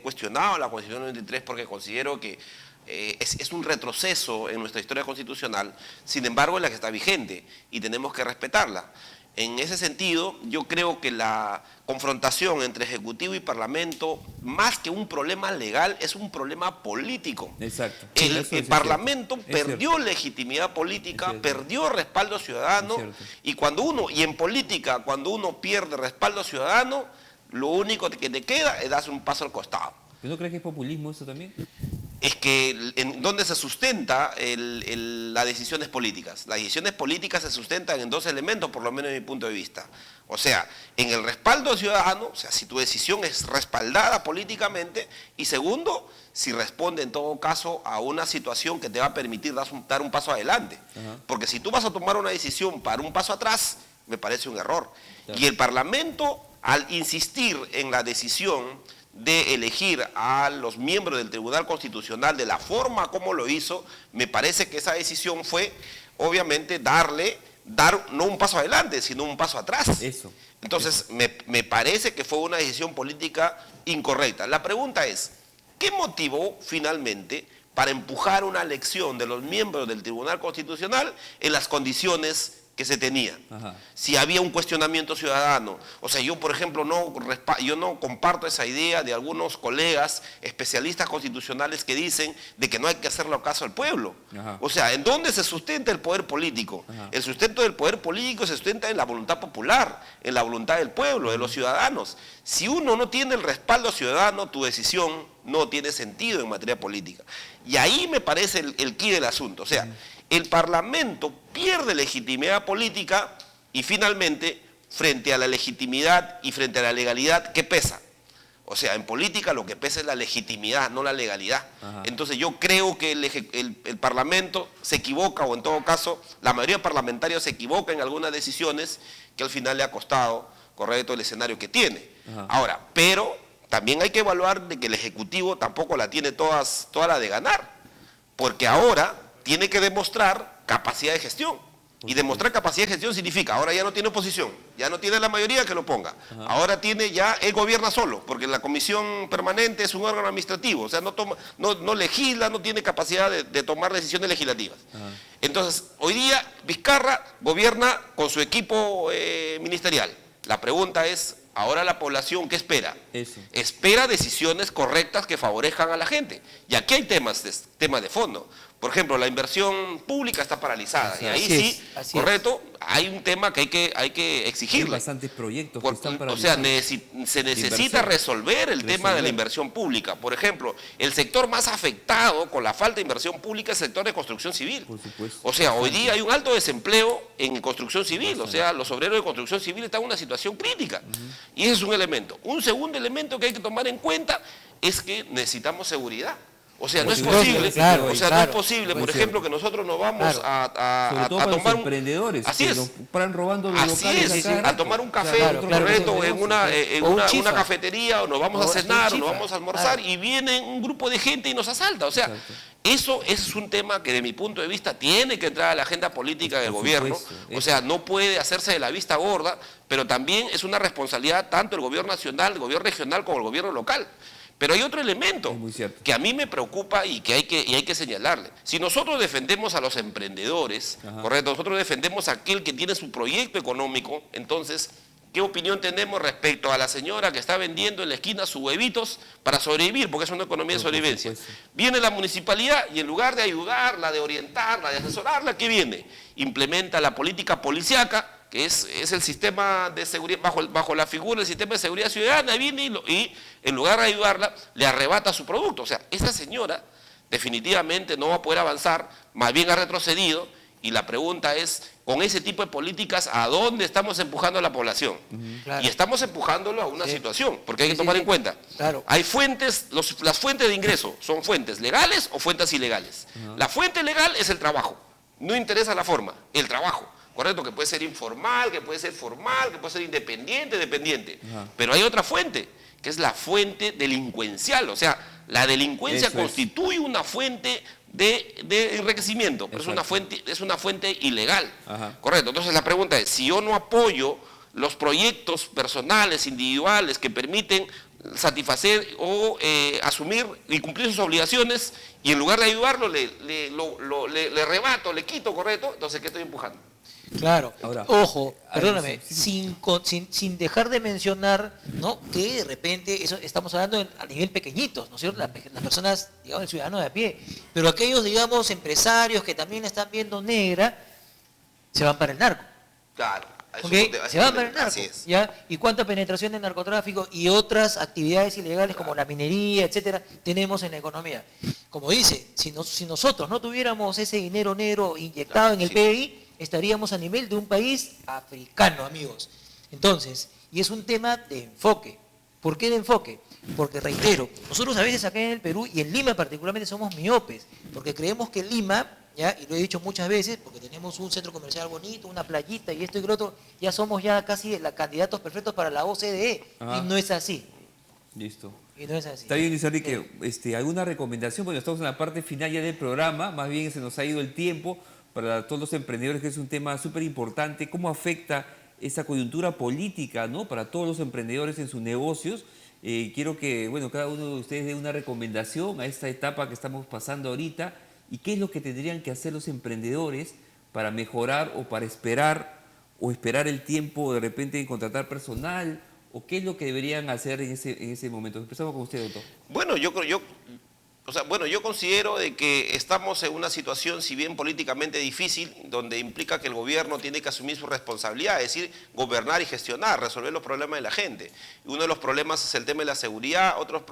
cuestionado la Constitución del 93 porque considero que es un retroceso en nuestra historia constitucional, sin embargo es la que está vigente y tenemos que respetarla. En ese sentido, yo creo que la confrontación entre Ejecutivo y Parlamento, más que un problema legal, es un problema político. Exacto. Sí, El eso es Parlamento cierto. Es perdió cierto. legitimidad política, Es cierto. perdió respaldo ciudadano, Es cierto. y en política, cuando uno pierde respaldo ciudadano, lo único que te queda es dar un paso al costado. ¿No crees que es populismo eso también? Es que en donde se sustenta las decisiones políticas. Las decisiones políticas se sustentan en dos elementos, por lo menos desde mi punto de vista. O sea, en el respaldo ciudadano, o sea, si tu decisión es respaldada políticamente, y segundo, si responde en todo caso a una situación que te va a permitir dar un paso adelante. Porque si tú vas a tomar una decisión para un paso atrás, me parece un error. Claro. Y el Parlamento, al insistir en la decisión de elegir a los miembros del Tribunal Constitucional de la forma como lo hizo, me parece que esa decisión fue, obviamente, dar no un paso adelante, sino un paso atrás. Eso. Entonces, me parece que fue una decisión política incorrecta. La pregunta es, ¿qué motivó finalmente para empujar una elección de los miembros del Tribunal Constitucional en las condiciones que se tenía? Si había un cuestionamiento ciudadano. O sea, yo por ejemplo yo no comparto esa idea de algunos colegas especialistas constitucionales que dicen de que no hay que hacerle caso al pueblo. O sea, ¿en dónde se sustenta el poder político? El sustento del poder político se sustenta en la voluntad popular, en la voluntad del pueblo, de los ciudadanos. Si uno no tiene el respaldo ciudadano, tu decisión no tiene sentido en materia política. Y ahí me parece el quid del asunto. O sea, el Parlamento pierde legitimidad política y finalmente, frente a la legitimidad y frente a la legalidad, ¿qué pesa? O sea, en política lo que pesa es la legitimidad, no la legalidad. Entonces yo creo que el Parlamento se equivoca, o en todo caso, la mayoría parlamentaria se equivoca en algunas decisiones que al final le ha costado, correcto, el escenario que tiene. Ahora, pero también hay que evaluar de que el Ejecutivo tampoco la tiene toda la de ganar, porque ahora tiene que demostrar capacidad de gestión. Y demostrar capacidad de gestión significa, ahora ya no tiene oposición, ya no tiene la mayoría que lo ponga. Ahora él gobierna solo, porque la comisión permanente es un órgano administrativo, o sea, no legisla, no tiene capacidad de tomar decisiones legislativas. Entonces, hoy día Vizcarra gobierna con su equipo ministerial. La pregunta es, ahora la población, ¿qué espera? Eso. Espera decisiones correctas que favorezcan a la gente. Y aquí hay temas de fondo. Por ejemplo, la inversión pública está paralizada. Y ahí sí, correcto, hay un tema que hay que exigirle. Hay bastantes proyectos que están paralizados. O sea, se necesita inversión. resolver el tema de la inversión pública. Por ejemplo, el sector más afectado con la falta de inversión pública es el sector de construcción civil. Por supuesto. O sea, hoy día hay un alto desempleo en construcción civil. O sea, los obreros de construcción civil están en una situación crítica. Y ese es un elemento. Un segundo elemento que hay que tomar en cuenta es que necesitamos seguridad. O sea, no es posible, no es posible, por ejemplo, que nosotros nos vamos a tomar un emprendedores, así es, nos paran robando los locales a tomar un café, correcto, en una cafetería, o nos vamos a cenar, o nos vamos a almorzar, y viene un grupo de gente y nos asalta. O sea, eso es un tema que de mi punto de vista tiene que entrar a la agenda política del gobierno. O sea, no puede hacerse de la vista gorda, pero también es una responsabilidad tanto del gobierno nacional, del gobierno regional, como el gobierno local. Pero hay otro elemento que a mí me preocupa y que hay que señalarle. Si nosotros defendemos a los emprendedores, correcto, nosotros defendemos a aquel que tiene su proyecto económico, entonces, ¿qué opinión tenemos respecto a la señora que está vendiendo en la esquina sus huevitos para sobrevivir? Porque es una economía de sobrevivencia. Viene la municipalidad y en lugar de ayudarla, de orientarla, de asesorarla, ¿qué viene? Implementa la política policiaca, que es el sistema de seguridad, bajo la figura del sistema de seguridad ciudadana, viene y en lugar de ayudarla, le arrebata su producto. O sea, esta señora definitivamente no va a poder avanzar, más bien ha retrocedido, y la pregunta es, con ese tipo de políticas, ¿a dónde estamos empujando a la población? Y estamos empujándolo a una situación, porque hay que tomar en cuenta, hay fuentes, las fuentes de ingreso, ¿son fuentes legales o fuentes ilegales? La fuente legal es el trabajo, no interesa la forma, el trabajo. Correcto, que puede ser informal, que puede ser formal, que puede ser independiente, dependiente. Pero hay otra fuente, que es la fuente delincuencial. O sea, la delincuencia constituye una fuente de enriquecimiento, pero es una fuente ilegal. Correcto, entonces la pregunta es, si yo no apoyo los proyectos personales, individuales, que permiten satisfacer o asumir y cumplir sus obligaciones, y en lugar de ayudarlo, le rebato, le quito, correcto, entonces ¿qué estoy empujando? Claro, ahora, ojo, perdóname, sin dejar de mencionar, ¿no?, que de repente eso estamos hablando a nivel pequeñitos, ¿no es cierto? Las personas, digamos, el ciudadano de a pie, pero aquellos, digamos, empresarios que también están viendo negra, se van para el narco. Claro, Eso ¿ok? es un tema, Se van para el narco, así es. ¿ya? ¿Y cuánta penetración de narcotráfico y otras actividades ilegales como la minería, etcétera, tenemos en la economía? Como dice, si nosotros no tuviéramos ese dinero negro inyectado en el Sí. PBI, estaríamos a nivel de un país africano, amigos. Entonces, y es un tema de enfoque. ¿Por qué de enfoque? Porque reitero, nosotros a veces acá en el Perú y en Lima particularmente somos miopes, porque creemos que Lima, ¿ya? Y lo he dicho muchas veces, porque tenemos un centro comercial bonito, una playita y esto y lo otro, ya somos ya casi los candidatos perfectos para la OCDE. Ajá. Y no es así. Listo. Y no es así. Está bien, Luis Enrique. ¿Alguna recomendación? Bueno, estamos en la parte final ya del programa, más bien se nos ha ido el tiempo para todos los emprendedores, que es un tema súper importante. ¿Cómo afecta esa coyuntura política, ¿no?, para todos los emprendedores en sus negocios? Quiero que, bueno, cada uno de ustedes dé una recomendación a esta etapa que estamos pasando ahorita y qué es lo que tendrían que hacer los emprendedores para mejorar o para esperar el tiempo de repente en contratar personal, o qué es lo que deberían hacer en ese momento. Empezamos con usted, doctor. Bueno, yo considero de que estamos en una situación, si bien políticamente difícil, donde implica que el gobierno tiene que asumir su responsabilidad, es decir, gobernar y gestionar, resolver los problemas de la gente. Uno de los problemas es el tema de la seguridad, otro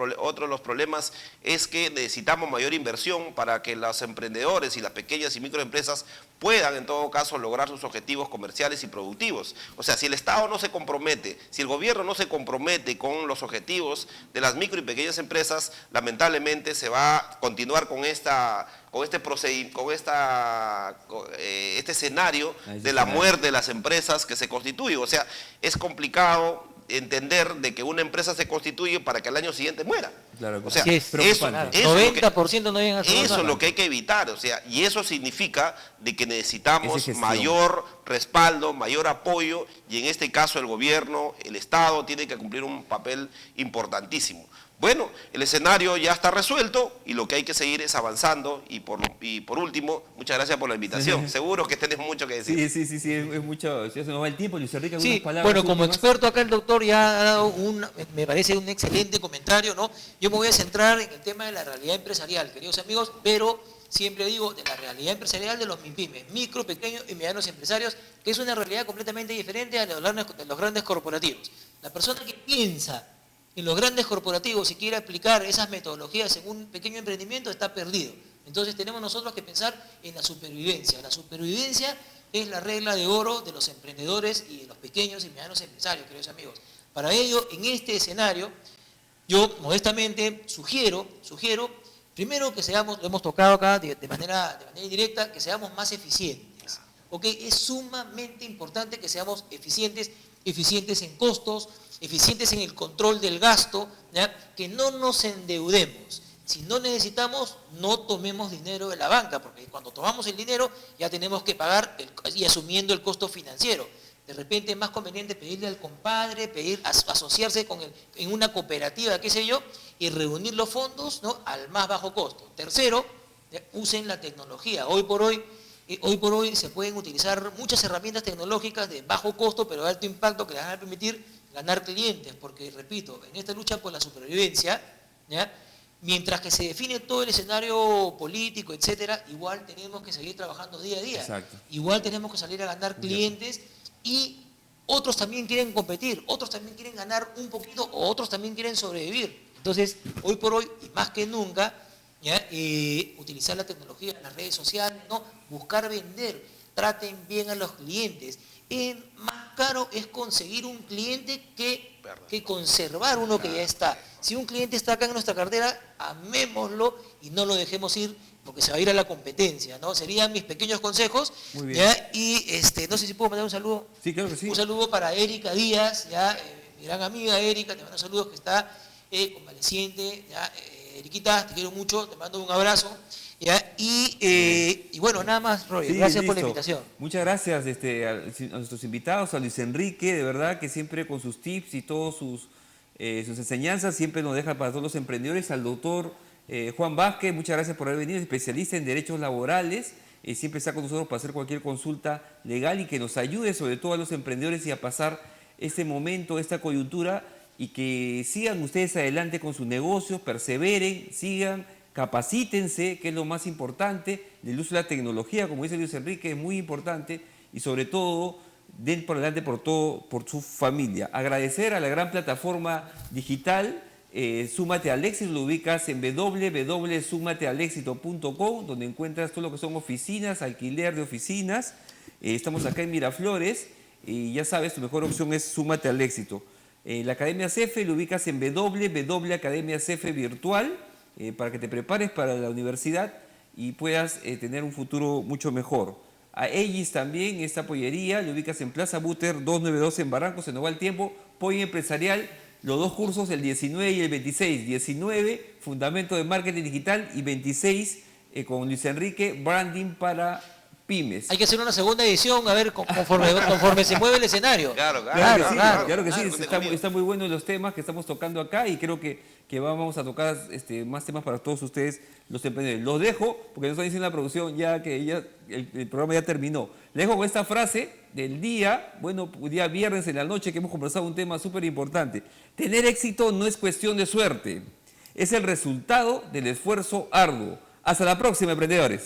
de los problemas es que necesitamos mayor inversión para que los emprendedores y las pequeñas y microempresas puedan en todo caso lograr sus objetivos comerciales y productivos. O sea, si el Estado no se compromete, si el gobierno no se compromete con los objetivos de las micro y pequeñas empresas, lamentablemente se va a continuar con este escenario de la muerte de las empresas que se constituyen. O sea, es complicado entender de que una empresa se constituye para que al año siguiente muera. Claro, o sea, así es, eso, claro. eso es lo que- 90% no llegan a su eso es ronda. lo que hay que evitar, o sea, y eso significa de que necesitamos Esa gestión. mayor respaldo, mayor apoyo, y en este caso el gobierno, el Estado tiene que cumplir un papel importantísimo. Bueno, el escenario ya está resuelto y lo que hay que seguir es avanzando, y por último, muchas gracias por la invitación. Seguro que tenés mucho que decir. Sí, es mucho, ya se nos va el tiempo. Luis Enrique, algunas Sí, palabras bueno, como últimas. experto acá el doctor ya ha dado me parece un excelente comentario, ¿no? Yo me voy a centrar en el tema de la realidad empresarial, queridos amigos, pero siempre digo de la realidad empresarial de los MIPYMES, micro, pequeños y medianos empresarios, que es una realidad completamente diferente a los grandes corporativos. La persona que piensa en los grandes corporativos y quiere aplicar esas metodologías en un pequeño emprendimiento está perdido. Entonces tenemos nosotros que pensar en la supervivencia. La supervivencia es la regla de oro de los emprendedores y de los pequeños y medianos empresarios, queridos amigos. Para ello, en este escenario, yo modestamente sugiero, primero que seamos, lo hemos tocado acá de manera indirecta, que seamos más eficientes. ¿Ok? Es sumamente importante que seamos eficientes en costos, eficientes en el control del gasto, ¿ya? Que no nos endeudemos. Si no necesitamos, no tomemos dinero de la banca, porque cuando tomamos el dinero ya tenemos que pagar y asumiendo el costo financiero. De repente es más conveniente pedirle al compadre, asociarse en una cooperativa, qué sé yo, y reunir los fondos, ¿no?, al más bajo costo. Tercero, usen la tecnología. Hoy por hoy se pueden utilizar muchas herramientas tecnológicas de bajo costo, pero de alto impacto, que les van a permitir ganar clientes, porque, repito, en esta lucha por la supervivencia, ¿ya?, mientras que se define todo el escenario político, etcétera, igual tenemos que seguir trabajando día a día. Exacto. Igual tenemos que salir a ganar clientes, y otros también quieren competir, otros también quieren ganar un poquito, o otros también quieren sobrevivir. Entonces, hoy por hoy, y más que nunca, ¿ya?, utilizar la tecnología, las redes sociales, ¿no?, buscar vender, traten bien a los clientes. Más caro es conseguir un cliente que conservar uno que ya está. Si un cliente está acá en nuestra cartera, amémoslo y no lo dejemos ir, porque se va a ir a la competencia, ¿no? Serían mis pequeños consejos. Muy bien. ¿Ya? Y no sé si puedo mandar un saludo. Sí, claro que sí. Un saludo para Erika Díaz, ¿ya? Mi gran amiga Erika, te mando saludos, que está convaleciente, ¿ya? Eriquita, te quiero mucho, te mando un abrazo. ¿Ya? Y bueno, nada más, Roy, Sí, gracias por la listo. invitación. Muchas gracias a nuestros invitados, a Luis Enrique, de verdad que siempre con sus tips y todas sus enseñanzas siempre nos deja para todos los emprendedores. Al doctor Juan Vázquez, muchas gracias por haber venido, especialista en derechos laborales, siempre está con nosotros para hacer cualquier consulta legal y que nos ayude sobre todo a los emprendedores y a pasar este momento, esta coyuntura, y que sigan ustedes adelante con sus negocios, perseveren, sigan, capacítense, que es lo más importante. El uso de la tecnología, como dice Luis Enrique, es muy importante, y sobre todo den por delante por todo, por su familia. Agradecer a la gran plataforma digital Súmate al Éxito, lo ubicas en www.sumatealexito.com, donde encuentras todo lo que son oficinas, alquiler de oficinas. Estamos acá en Miraflores y ya sabes, tu mejor opción es Súmate al Éxito. La Academia CEFE lo ubicas en www.academiacef virtual para que te prepares para la universidad y puedas tener un futuro mucho mejor. A Egis también, esta pollería, lo ubicas en Plaza Buter 292 en Barranco, se nos va el tiempo. Pollo empresarial, los dos cursos, el 19 y el 26. 19, Fundamento de Marketing Digital, y 26, con Luis Enrique, Branding para Pymes. Hay que hacer una segunda edición, a ver, conforme se mueve el escenario. Claro que sí. Está muy bueno los temas que estamos tocando acá y creo que vamos a tocar más temas para todos ustedes, los emprendedores. Los dejo, porque nos están diciendo la producción ya que el programa ya terminó. Les dejo con esta frase del día, día viernes en la noche, que hemos conversado un tema súper importante. Tener éxito no es cuestión de suerte, es el resultado del esfuerzo arduo. Hasta la próxima, emprendedores.